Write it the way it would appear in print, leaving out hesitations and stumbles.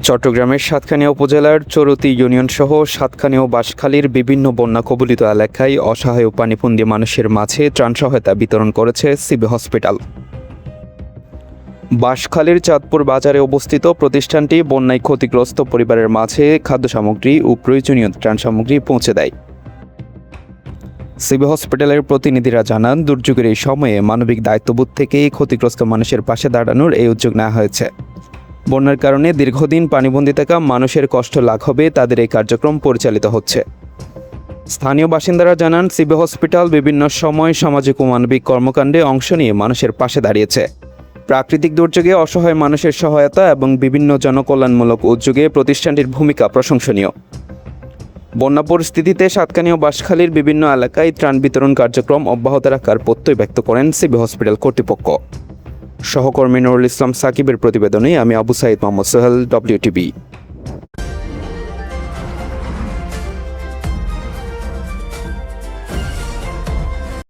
চট্টগ্রামের সাতকানিয়া উপজেলার চরতি ইউনিয়নসহ সাতকানিয়া ও বাঁশখালীর বিভিন্ন বন্যা কবলিত এলাকায় অসহায় ও পানিবন্দী মানুষের মাঝে ত্রাণ সহায়তা বিতরণ করেছে সিবি হসপিটাল। বাঁশখালীর চাঁদপুর বাজারে অবস্থিত প্রতিষ্ঠানটি বন্যায় ক্ষতিগ্রস্ত পরিবারের মাঝে খাদ্য সামগ্রী ও প্রয়োজনীয় ত্রাণ সামগ্রী পৌঁছে দেয়। সিবি হসপিটালের প্রতিনিধিরা জানান, দুর্যোগের এই সময়ে মানবিক দায়িত্ববোধ থেকে ক্ষতিগ্রস্ত মানুষের পাশে দাঁড়ানোর এই উদ্যোগ নেওয়া হয়েছে। বন্যার কারণে দীর্ঘদিন পানিবন্দী থাকা মানুষের কষ্ট লাঘবে তাদের এই কার্যক্রম পরিচালিত হচ্ছে। স্থানীয় বাসিন্দারা জানান, সিবি হসপিটাল বিভিন্ন সময় সামাজিক ও মানবিক কর্মকাণ্ডে অংশ নিয়ে মানুষের পাশে দাঁড়িয়েছে। প্রাকৃতিক দুর্যোগে অসহায় মানুষের সহায়তা এবং বিভিন্ন জনকল্যাণমূলক উদ্যোগে প্রতিষ্ঠানটির ভূমিকা প্রশংসনীয়। বন্যা পরিস্থিতিতে সাতকানিয়া ও বাঁশখালীর বিভিন্ন এলাকায় ত্রাণ বিতরণ কার্যক্রম অব্যাহত রাখার প্রত্যয় ব্যক্ত করেন সিবি হসপিটাল কর্তৃপক্ষ। সহকর্মী নুরুল ইসলাম সাকিবের প্রতিবেদনে আমি আবু সাইদ মোহাম্মদ সোহেল, WTV।